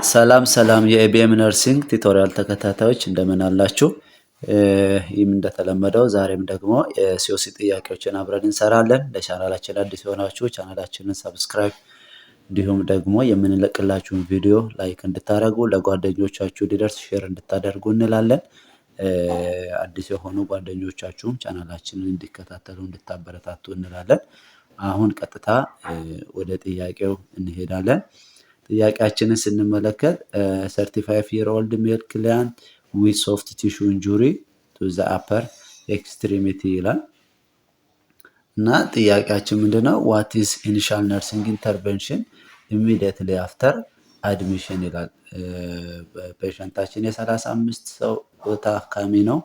ሰላም ሰላም የኢቢኤም ነርሲንግ ቲቶሪያል ተከታታዮች እንደምን አላችሁ? ይህም እንደተለመደው ዛሬም ደግሞ የሲኦሲ ጥያቄዎችን አብረን እንሰራለን። ለቻናላችን አዲስ የሆናችሁ ቻናላችንን ሰብስክራይብ እንዲሁም ደግሞ የምንለቅላችሁን ቪዲዮ ላይክ እንድታደርጉ ለጓደኞቻችሁ እንዲደርስ ሼር እንድታደርጉ እንላለን። አዲስ የሆኑ ጓደኞቻችሁም ቻናላችንን እንዲከታተሉ እንድታበረታቱ እንላለን። አሁን ቀጥታ ወደ ጥያቄው እንሄዳለን። ጥያቄያችንን ስንመለከት 35 year old male client with soft tissue injury to the upper extremity ይላል እና ጥያቄያችን ምንድነው? what is initial nursing intervention immediately after admission ይላል። ፔሸንታችን የ35 ሰው ታካሚ ነው።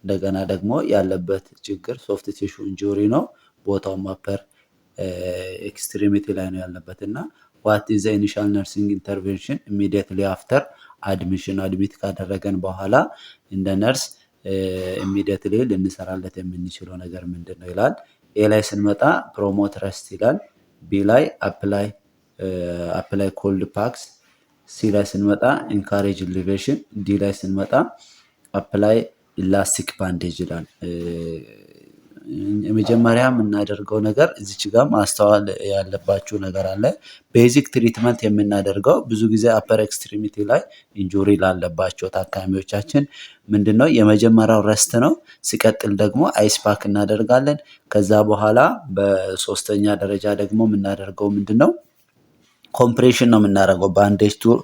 እንደገና ደግሞ ያለበት ችግር ሶፍት ቲሹ ኢንጁሪ ነው። ቦታውም አፐር ኤክስትሪሚቲ ላይ ነው ያለበት እና what is the initial nursing intervention immediately after admission አድሚት ካደረገን በኋላ እንደ ነርስ immediately ልንሰራለት የምንችለው ነገር ምንድነው ይላል። ኤ ላይ ስንመጣ ፕሮሞት ረስት ይላል። ቢ ላይ አፕላይ ኮልድ ፓክስ፣ ሲ ላይ ስንመጣ ኢንካሬጅ ኢሊቬሽን፣ ዲ ላይ ስንመጣ አፕላይ ኢላስቲክ ባንዴጅ ይላል። የመጀመሪያ የምናደርገው ነገር እዚች ጋር ማስተዋል ያለባችሁ ነገር አለ። ቤዚክ ትሪትመንት የምናደርገው ብዙ ጊዜ አፐር ኤክስትሪሚቲ ላይ ኢንጁሪ ላለባቸው ታካሚዎቻችን ምንድነው የመጀመሪያው ረስት ነው። ሲቀጥል ደግሞ አይስ ፓክ እናደርጋለን። ከዛ በኋላ በሶስተኛ ደረጃ ደግሞ የምናደርገው ምንድነው ኮምፕሬሽን ነው የምናደርገው። ባንዴጅ ቱ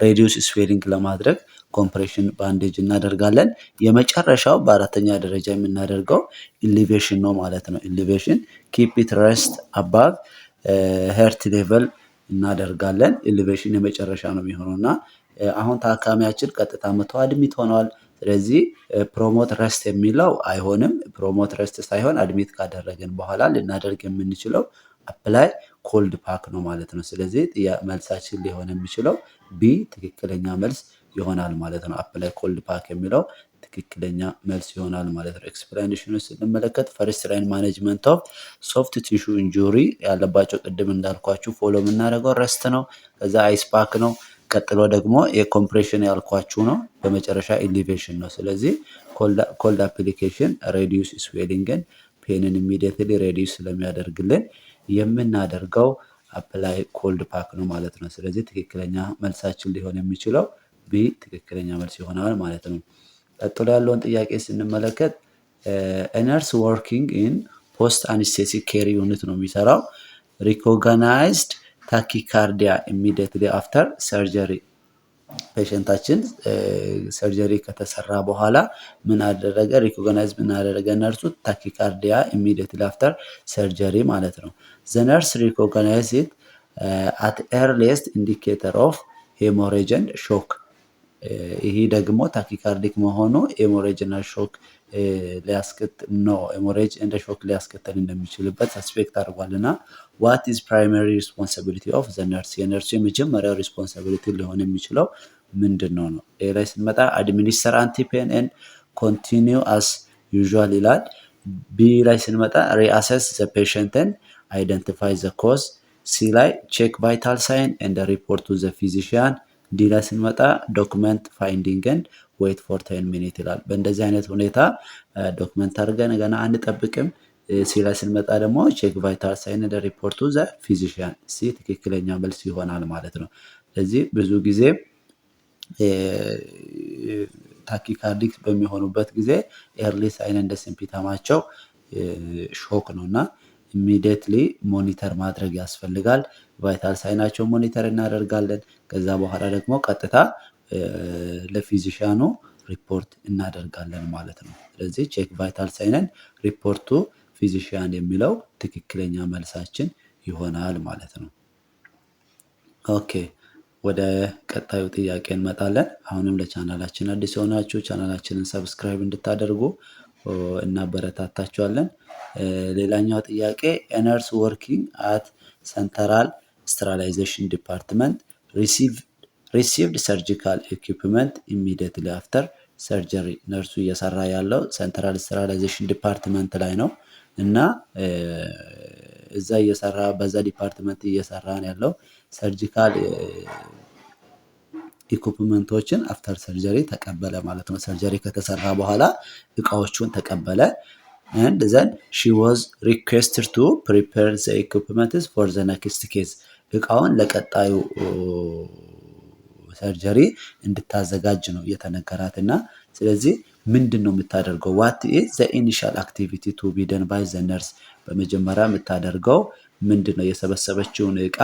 ሬዲዩስ ስዌሊንግ ለማድረግ ኮምፕሬሽን ባንዴጅ እናደርጋለን። የመጨረሻው በአራተኛ ደረጃ የምናደርገው ኢሊቬሽን ነው ማለት ነው። ኢሊቬሽን ኪፕ ኢት ረስት አባቭ ሄርት ሌቨል እናደርጋለን። ኢሊቬሽን የመጨረሻ ነው የሚሆነው እና አሁን ታካሚያችን ቀጥታ መቶ አድሚት ሆነዋል። ስለዚህ ፕሮሞት ረስት የሚለው አይሆንም። ፕሮሞት ረስት ሳይሆን አድሚት ካደረግን በኋላ ልናደርግ የምንችለው አፕላይ ኮልድ ፓክ ነው ማለት ነው። ስለዚህ መልሳችን ሊሆን የሚችለው ቢ ትክክለኛ መልስ ይሆናል ማለት ነው። አፕላይ ኮልድ ፓክ የሚለው ትክክለኛ መልስ ይሆናል ማለት ነው። ኤክስፕላኔሽኑ ስንመለከት ፈርስት ላይን ማኔጅመንት ኦፍ ሶፍት ቲሹ ኢንጁሪ ያለባቸው ቅድም እንዳልኳችሁ ፎሎ የምናደርገው ረስት ነው። ከዛ አይስ ፓክ ነው። ቀጥሎ ደግሞ የኮምፕሬሽን ያልኳችሁ ነው። በመጨረሻ ኢሊቬሽን ነው። ስለዚህ ኮልድ አፕሊኬሽን ሬዲዩስ ስዌሊንግን ፔንን ኢሚዲየትሊ ሬዲዩስ ስለሚያደርግልን የምናደርገው አፕላይ ኮልድ ፓክ ነው ማለት ነው። ስለዚህ ትክክለኛ መልሳችን ሊሆን የሚችለው ቢ ትክክለኛ መልስ ይሆናል ማለት ነው። ቀጥሎ ያለውን ጥያቄ ስንመለከት ነርስ ወርኪንግ ኢን ፖስት አኒስቴሲክ ኬር ዩኒት ነው የሚሰራው። ሪኮግናይዝድ ታኪካርዲያ ኢሚዲየትሊ አፍተር ሰርጀሪ ፔሸንታችን ሰርጀሪ ከተሰራ በኋላ ምን አደረገ? ሪኮግናይዝ ምን አደረገ? ነርሱ ታኪካርዲያ ኢሚዲየትሊ አፍተር ሰርጀሪ ማለት ነው። ዘ ነርስ ሪኮግናይዝ ኢት አት ኤርሊስት ኢንዲኬተር ኦፍ ሄሞሬጅ ኤንድ ሾክ። ይሄ ደግሞ ታኪካርዲክ መሆኑ ሄሞሬጅ እና ሾክ ሄሞሬጅ እንደ ሾክ ሊያስከተል እንደሚችልበት ሰስፔክት አድርጓል እና ዋት ኢዝ ፕራይመሪ ሪስፖንሲቢሊቲ ኦፍ ዘ ነርስ የነርሱ የመጀመሪያው ሪስፖንሲቢሊቲ ሊሆን የሚችለው ምንድን ነው? ኤ ላይ ስንመጣ አድሚኒስተር አንቲፔን ኤንድ ኮንቲኒው አስ ዩዥዋል ይላል። ቢ ላይ ስንመጣ ሪአሰስ ዘ ፔሸንትን አይደንቲፋይ ዘ ኮዝ። ሲ ላይ ቼክ ቫይታል ሳይን ኤንድ ሪፖርት ቱ ዘ ፊዚሽያን። ዲ ላይ ስንመጣ ዶክመንት ፋይንዲንግን ዌይት ፎር 10 ሚኒት ይላል። በእንደዚህ አይነት ሁኔታ ዶክመንት አድርገን ገና አንጠብቅም። ሲ ላይ ስንመጣ ደግሞ ቼክ ቫይታል ሳይን ኤንድ ሪፖርት ቱ ዘ ፊዚሽያን። ሲ ትክክለኛ መልስ ይሆናል ማለት ነው። ስለዚህ ብዙ ጊዜ ታኪካርዲክ በሚሆኑበት ጊዜ ኤርሊ ሳይን እንደ ሲምፕተማቸው ሾክ ነው እና ኢሚዲየትሊ ሞኒተር ማድረግ ያስፈልጋል። ቫይታል ሳይናቸው ሞኒተር እናደርጋለን። ከዛ በኋላ ደግሞ ቀጥታ ለፊዚሻኑ ሪፖርት እናደርጋለን ማለት ነው። ስለዚህ ቼክ ቫይታል ሳይንን ሪፖርቱ ፊዚሽያን የሚለው ትክክለኛ መልሳችን ይሆናል ማለት ነው። ኦኬ ወደ ቀጣዩ ጥያቄ እንመጣለን። አሁንም ለቻናላችን አዲስ የሆናችሁ ቻናላችንን ሰብስክራይብ እንድታደርጉ እናበረታታችኋለን። ሌላኛው ጥያቄ ነርስ ወርኪንግ አት ሰንተራል ስቴራላይዜሽን ዲፓርትመንት ሪሲቭድ ሰርጂካል ኢኩፕመንት ኢሚዲየትሊ አፍተር ሰርጀሪ። ነርሱ እየሰራ ያለው ሰንትራል ስቴራላይዜሽን ዲፓርትመንት ላይ ነው እና እዛ እየሰራ በዛ ዲፓርትመንት እየሰራ ነው ያለው ሰርጂካል ኢኩፕመንቶችን አፍተር ሰርጀሪ ተቀበለ ማለት ነው። ሰርጀሪ ከተሰራ በኋላ እቃዎቹን ተቀበለ። and then she was requested to prepare the equipment for the next case እቃውን ለቀጣዩ ሰርጀሪ እንድታዘጋጅ ነው የተነገራት እና ስለዚህ ምንድን ነው የምታደርገው? what is the initial activity to be done by the nurse በመጀመሪያ የምታደርገው ምንድን ነው? የሰበሰበችውን እቃ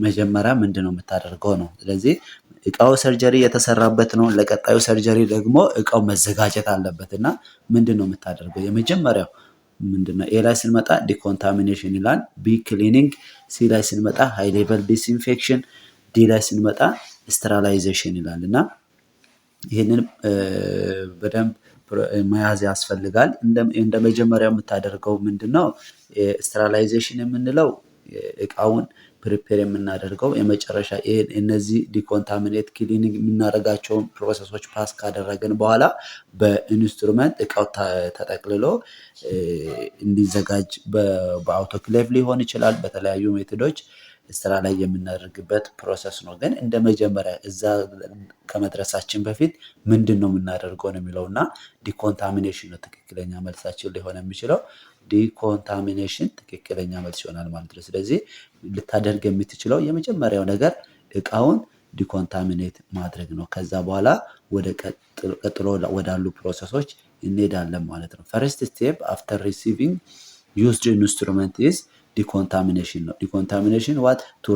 መጀመሪያ ምንድን ነው የምታደርገው ነው። ስለዚህ እቃው ሰርጀሪ የተሰራበት ነው። ለቀጣዩ ሰርጀሪ ደግሞ እቃው መዘጋጀት አለበት እና ምንድን ነው የምታደርገው? የመጀመሪያው ምንድነው? ኤ ላይ ስንመጣ ዲኮንታሚኔሽን ይላል። ቢ ክሊኒንግ፣ ሲ ላይ ስንመጣ ሃይ ሌቨል ዲስኢንፌክሽን፣ ዲ ላይ ስንመጣ ስተራላይዜሽን ይላል እና ይህንን በደንብ መያዝ ያስፈልጋል። እንደ መጀመሪያው የምታደርገው ምንድነው? ስተራላይዜሽን የምንለው እቃውን ፕሪፔር የምናደርገው የመጨረሻ እነዚህ ዲኮንታሚኔት ክሊኒንግ የምናደርጋቸውን ፕሮሰሶች ፓስ ካደረግን በኋላ በኢንስትሩመንት እቃው ተጠቅልሎ እንዲዘጋጅ በአውቶክሌቭ ሊሆን ይችላል። በተለያዩ ሜቶዶች ስራ ላይ የምናደርግበት ፕሮሰስ ነው። ግን እንደ መጀመሪያ እዛ ከመድረሳችን በፊት ምንድን ነው የምናደርገው ነው የሚለው እና ዲኮንታሚኔሽን ነው ትክክለኛ መልሳችን ሊሆን የሚችለው። ዲኮንታሚኔሽን ትክክለኛ መልስ ይሆናል ማለት ነው። ስለዚህ ልታደርግ የምትችለው የመጀመሪያው ነገር እቃውን ዲኮንታሚኔት ማድረግ ነው። ከዛ በኋላ ወደ ቀጥሎ ወዳሉ ፕሮሰሶች እንሄዳለን ማለት ነው። ፈርስት ስቴፕ አፍተር ሪሲቪንግ ዩዝድ ኢንስትሩመንት ኢዝ ዲኮንታሚኔሽን ነው። ዲኮንታሚኔሽን ዋት ቱ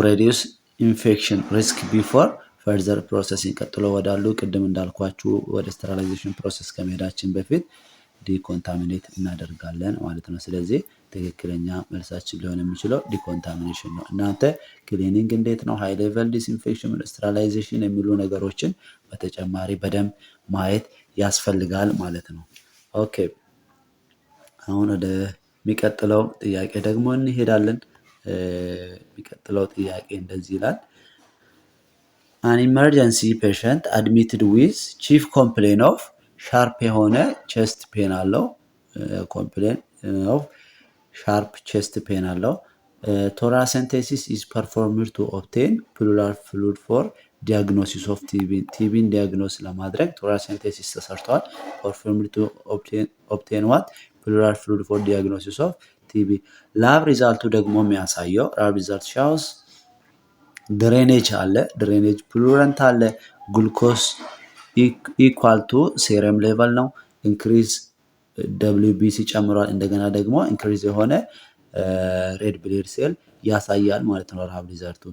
ሬዲዩስ ኢንፌክሽን ሪስክ ቢፎር ፈርዘር ፕሮሰሲንግ ቀጥሎ ወዳሉ ቅድም እንዳልኳችሁ ወደ ስተራላይዜሽን ፕሮሰስ ከመሄዳችን በፊት ዲኮንታሚኔት እናደርጋለን ማለት ነው። ስለዚህ ትክክለኛ መልሳችን ሊሆን የሚችለው ዲኮንታሚኔሽን ነው። እናንተ ክሊኒንግ እንዴት ነው፣ ሃይ ሌቨል ዲስኢንፌክሽን፣ ስተራላይዜሽን የሚሉ ነገሮችን በተጨማሪ በደንብ ማየት ያስፈልጋል ማለት ነው። ኦኬ አሁን ወደ የሚቀጥለው ጥያቄ ደግሞ እንሄዳለን። የሚቀጥለው ጥያቄ እንደዚህ ይላል። አን ኢመርጀንሲ ፔሸንት አድሚትድ ዊዝ ቺፍ ኮምፕሌን ኦፍ ሻርፕ የሆነ ቼስት ፔን አለው። ኮምፕሌን ኦፍ ሻርፕ ቼስት ፔን አለው። ቶራሰንቴሲስ ኢዝ ፐርፎርምድ ቱ ኦብቴን ፕሉራል ፍሉድ ፎር ዲያግኖሲስ ኦፍ ቲቢን ዲያግኖስ ለማድረግ ቶራሰንቴሲስ ተሰርቷል። ፐርፎርምድ ቱ ኦብቴን ዋት ፕሉራል ፍሉድ ፎር ዲያግኖሲስ ኦፍ ቲቢ። ላብ ሪዛልቱ ደግሞ የሚያሳየው ላብ ሪዛልት ሻውስ ድሬኔጅ አለ፣ ድሬኔጅ ፕሉረንት አለ፣ ግሉኮስ ኢኳል ቱ ሴረም ሌቨል ነው። ኢንክሪዝ WBC ጨምሯል። እንደገና ደግሞ ኢንክሪዝ የሆነ ሬድ ብሌድ ሴል ያሳያል ማለት ነው ላብ ሪዛልቱ።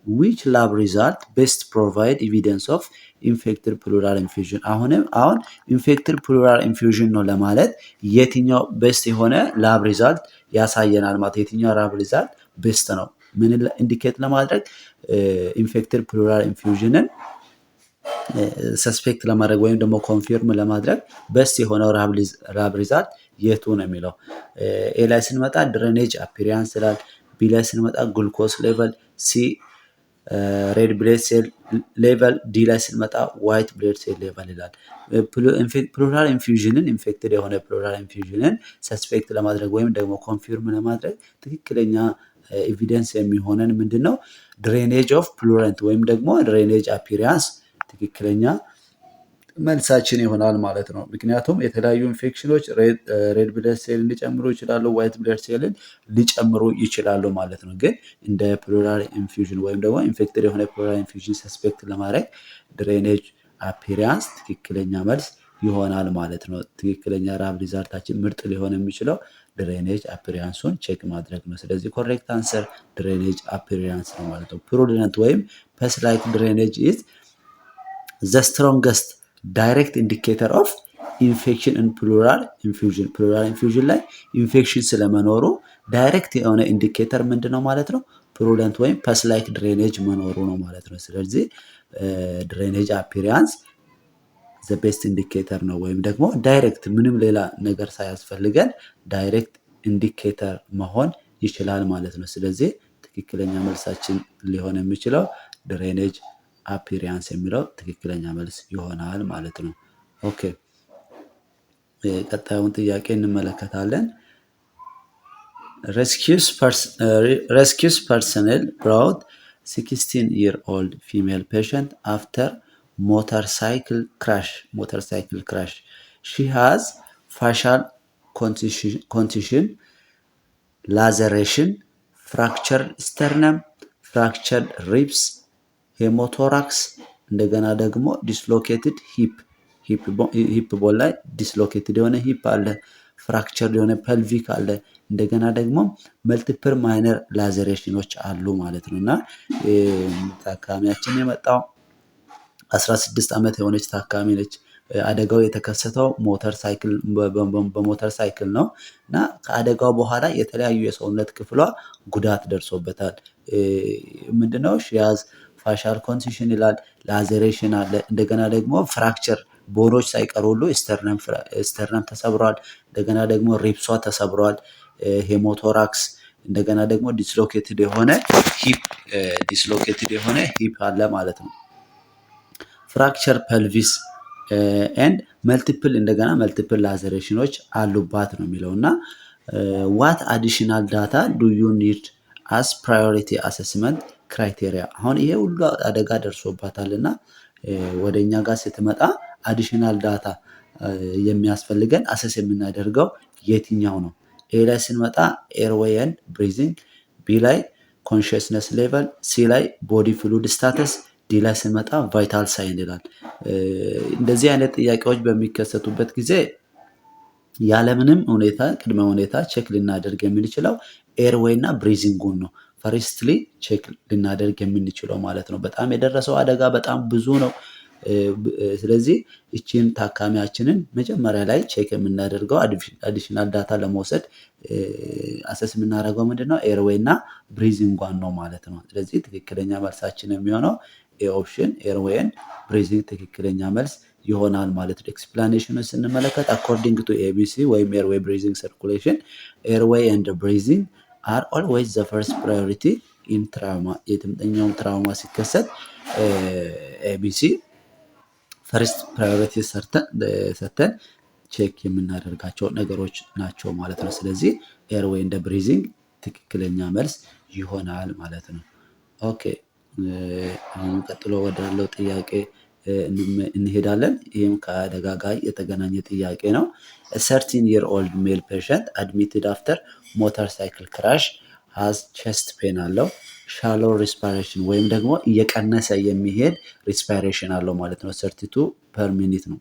which lab result best provide evidence of infected pleural infusion አሁን infected pleural infusion ነው ለማለት የትኛው ቤስት የሆነ ላብ ሪዛልት ያሳየናል ማለት የትኛው ላብ ሪዛልት ቤስት ነው ምን ኢንዲኬት ለማድረግ ኢንፌክትድ ፕሉራል ኢንፊውዥንን ሰስፔክት ለማድረግ ወይም ደግሞ ኮንፊርም ለማድረግ ቤስት የሆነው ላብ ሪዛልት የቱ ነው የሚለው። ኤ ላይ ስንመጣ ድሬኔጅ አፒሪያንስ ይላል። ቢ ላይ ስንመጣ ግሉኮስ ሌቨል፣ ሲ ሬድ ብሌድ ሴል ሌቨል፣ ዲ ላይ ስንመጣ ዋይት ብሌድ ሴል ሌቨል ይላል። ፕሉራል ኢንፊውዥንን ኢንፌክትድ የሆነ ፕሉራል ኢንፊውዥንን ሰስፔክት ለማድረግ ወይም ደግሞ ኮንፊርም ለማድረግ ትክክለኛ ኤቪደንስ የሚሆነን ምንድነው? ድሬኔጅ ኦፍ ፕሉረንት ወይም ደግሞ ድሬኔጅ አፒሪያንስ ትክክለኛ መልሳችን ይሆናል ማለት ነው። ምክንያቱም የተለያዩ ኢንፌክሽኖች ሬድ ብለድ ሴልን ሊጨምሩ ይችላሉ፣ ዋይት ብለድ ሴልን ሊጨምሩ ይችላሉ ማለት ነው። ግን እንደ ፕሉራል ኢንፊውዥን ወይም ደግሞ ኢንፌክትድ የሆነ ፕሉራል ኢንፊውዥን ሰስፔክት ለማድረግ ድሬኔጅ አፒሪያንስ ትክክለኛ መልስ ይሆናል ማለት ነው። ትክክለኛ ላብ ሪዛልታችን ምርጥ ሊሆን የሚችለው ድሬኔጅ አፒሪያንሱን ቼክ ማድረግ ነው። ስለዚህ ኮሬክት አንሰር ድሬኔጅ አፒሪያንስ ነው ማለት ነው። ፕሩደንት ወይም ፐስ ላይክ ድሬኔጅ ኢዝ ዘ ስትሮንገስት ዳይሬክት ኢንዲኬተር ኦፍ ኢንፌክሽን ኢን ፕሉራል ኢንፊውዥን። ፕሉራል ኢንፊውዥን ላይ ኢንፌክሽን ስለመኖሩ ዳይሬክት የሆነ ኢንዲኬተር ምንድን ነው ማለት ነው? ፕሩደንት ወይም ፐስ ላይክ ድሬኔጅ መኖሩ ነው ማለት ነው። ስለዚህ ድሬኔጅ አፒሪያንስ ዘ ቤስት ኢንዲኬተር ነው ወይም ደግሞ ዳይሬክት ምንም ሌላ ነገር ሳያስፈልገን ዳይሬክት ኢንዲኬተር መሆን ይችላል ማለት ነው። ስለዚህ ትክክለኛ መልሳችን ሊሆን የሚችለው ድሬኔጅ አፒሪያንስ የሚለው ትክክለኛ መልስ ይሆናል ማለት ነው። ኦኬ ቀጣዩን ጥያቄ እንመለከታለን። rescues personnel brought 16-year-old female patient after motorcycle crash. She has facial contusion, laceration, fractured sternum, fractured ribs, ሄሞቶራክስ እንደገና ደግሞ ዲስሎኬትድ ሂፕ ቦን ላይ ዲስሎኬትድ የሆነ ሂፕ አለ፣ ፍራክቸርድ የሆነ ፐልቪክ አለ፣ እንደገና ደግሞ መልቲፕል ማይነር ላዘሬሽኖች አሉ ማለት ነው። እና ታካሚያችን የመጣው 16 ዓመት የሆነች ታካሚ ነች። አደጋው የተከሰተው በሞተር ሳይክል ነው እና ከአደጋው በኋላ የተለያዩ የሰውነት ክፍሏ ጉዳት ደርሶበታል። ምንድነው ሺያዝ ፋሻል ኮንቱዥን ይላል፣ ላዘሬሽን አለ፣ እንደገና ደግሞ ፍራክቸር ቦኖች ሳይቀሩ ሁሉ ስተርነም ተሰብሯል፣ እንደገና ደግሞ ሪፕሷ ተሰብሯል፣ ሄሞቶራክስ፣ እንደገና ደግሞ ዲስሎኬትድ የሆነ ሂፕ አለ ማለት ነው። ፍራክቸር ፐልቪስ ኤንድ መልቲፕል ላዘሬሽኖች አሉባት ነው የሚለው እና ዋት አዲሽናል ዳታ ዱ ዩ ኒድ አስ ፕራዮሪቲ አሰስመንት ክራይቴሪያ። አሁን ይሄ ሁሉ አደጋ ደርሶባታል እና ወደ እኛ ጋር ስትመጣ አዲሽናል ዳታ የሚያስፈልገን አሰስ የምናደርገው የትኛው ነው? ኤ ላይ ስንመጣ ኤርዌይ ኤንድ ብሪዚንግ፣ ቢ ላይ ኮንሽስነስ ሌቨል፣ ሲ ላይ ቦዲ ፍሉድ ስታተስ፣ ዲ ላይ ስንመጣ ቫይታል ሳይን ይላል። እንደዚህ አይነት ጥያቄዎች በሚከሰቱበት ጊዜ ያለምንም ሁኔታ ቅድመ ሁኔታ ቼክ ልናደርግ የምንችለው ኤርዌይ እና ብሪዚንጉን ነው። ፈሪስትሊ ቼክ ልናደርግ የምንችለው ማለት ነው። በጣም የደረሰው አደጋ በጣም ብዙ ነው። ስለዚህ እቺን ታካሚያችንን መጀመሪያ ላይ ቼክ የምናደርገው አዲሽናል ዳታ ለመውሰድ አሰስ የምናደርገው ምንድነው ኤርዌይ እና ብሪዚንጓን ነው ማለት ነው። ስለዚህ ትክክለኛ መልሳችን የሚሆነው ኤ ኦፕሽን ኤርዌይ ኤንድ ብሪዚንግ ትክክለኛ መልስ ይሆናል ማለት ነው። ኤክስፕላኔሽኑን ስንመለከት አኮርዲንግ ቱ ኤቢሲ ወይም ኤርዌይ ብሪዚንግ ሰርኩሌሽን ኤርዌይ ኤንድ ብሪዚንግ አር ኦልዌይዝ ዘ ፈርስት ፕራዮሪቲ ኢን ትራውማ። የትምጠኛውም ትራውማ ሲከሰት ኤቢሲ ፈርስት ፕራዮሪቲ ሰተን ቼክ የምናደርጋቸው ነገሮች ናቸው ማለት ነው። ስለዚህ ኤርዌይ እንደ ብሪዚንግ ትክክለኛ መልስ ይሆናል ማለት ነው። ኦኬ አሁን ቀጥሎ ወዳለው ጥያቄ እንሄዳለን። ይህም ከአደጋ ጋር የተገናኘ ጥያቄ ነው። 13-year-old ሜል ፔሸንት አድሚትድ አፍተር ሞተር ሳይክል ክራሽ ሃዝ ቼስት ፔን አለው፣ ሻሎ ሪስፓይሬሽን ወይም ደግሞ እየቀነሰ የሚሄድ ሪስፓይሬሽን አለው ማለት ነው። 32 ፐር ሚኒት ነው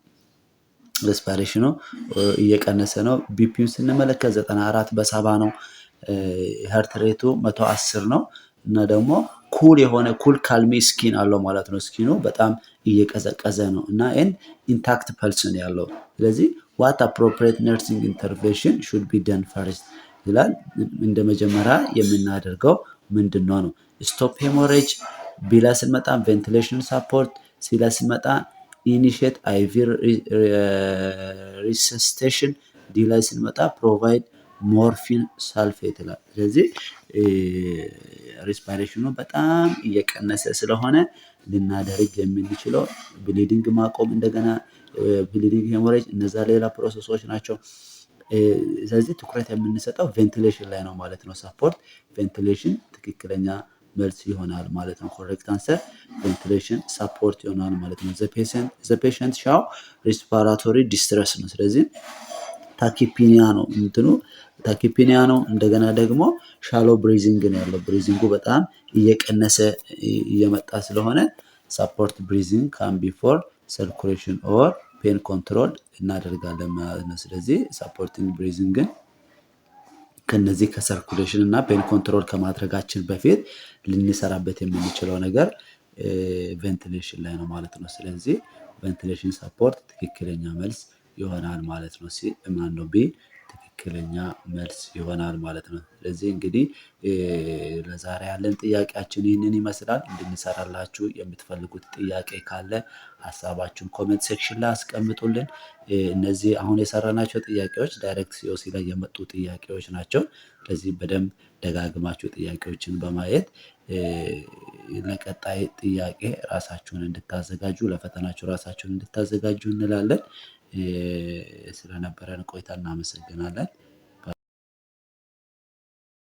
ሪስፓይሬሽኑ እየቀነሰ ነው። ቢፒውን ስንመለከት 94 በ70 ነው። ሀርት ሬቱ 110 ነው እና ደግሞ ኩል ካልሚ ስኪን አለው ማለት ነው። ስኪኑ በጣም እየቀዘቀዘ ነው እና ኢንታክት ፐልስ ነው ያለው። ስለዚህ ዋት አፕሮፕሪየት ነርሲንግ ኢንተርቬንሽን ሹድ ቢ ደን ፈርስት ይላል። እንደ መጀመሪያ የምናደርገው ምንድነው ነው? ስቶፕ ሄሞሬጅ፣ ቢ ላይ ስንመጣ ቬንቲሌሽን ሳፖርት፣ ሲ ላይ ስንመጣ ኢኒሺየት አይቪ ሪሰስቴሽን፣ ዲ ላይ ስንመጣ ፕሮቫይድ ሞርፊን ሳልፌት ይላል። ስለዚህ ሪስፓይሬሽኑ በጣም እየቀነሰ ስለሆነ ልናደርግ የምንችለው ብሊዲንግ ማቆም፣ እንደገና ብሊዲንግ ሄሞሬጅ፣ እነዛ ሌላ ፕሮሰሶች ናቸው። ስለዚህ ትኩረት የምንሰጠው ቬንቲሌሽን ላይ ነው ማለት ነው። ሳፖርት ቬንቲሌሽን ትክክለኛ መልስ ይሆናል ማለት ነው። ኮሬክት አንሰር ቬንቲሌሽን ሳፖርት ይሆናል ማለት ነው። ዘ ፔሸንት ሻው ሪስፓራቶሪ ዲስትረስ ነው። ስለዚህ ታኪፒኒያ ነው ታኪፒኒያ ነው። እንደገና ደግሞ ሻሎ ብሪዚንግ ነው ያለው። ብሪዚንጉ በጣም እየቀነሰ እየመጣ ስለሆነ ሳፖርት ብሪዚንግ ካን ቢፎር ሰርኩሌሽን ኦር ፔን ኮንትሮል እናደርጋለን ማለት ነው። ስለዚህ ሳፖርቲንግ ብሪዚንግን ከነዚህ ከሰርኩሌሽን እና ፔን ኮንትሮል ከማድረጋችን በፊት ልንሰራበት የምንችለው ነገር ቬንቲሌሽን ላይ ነው ማለት ነው። ስለዚህ ቬንቲሌሽን ሳፖርት ትክክለኛ መልስ ይሆናል ማለት ነው። ሲ ማነው ቢ ትክክለኛ መልስ ይሆናል ማለት ነው። ስለዚህ እንግዲህ ለዛሬ ያለን ጥያቄያችን ይህንን ይመስላል። እንድንሰራላችሁ የምትፈልጉት ጥያቄ ካለ ሀሳባችሁን ኮሜንት ሴክሽን ላይ አስቀምጡልን። እነዚህ አሁን የሰራናቸው ጥያቄዎች ዳይሬክት ሲኦሲ ላይ የመጡ ጥያቄዎች ናቸው። ስለዚህ በደንብ ደጋግማችሁ ጥያቄዎችን በማየት ለቀጣይ ጥያቄ ራሳችሁን እንድታዘጋጁ ለፈተናችሁ ራሳችሁን እንድታዘጋጁ እንላለን። ስለነበረን ቆይታ እናመሰግናለን።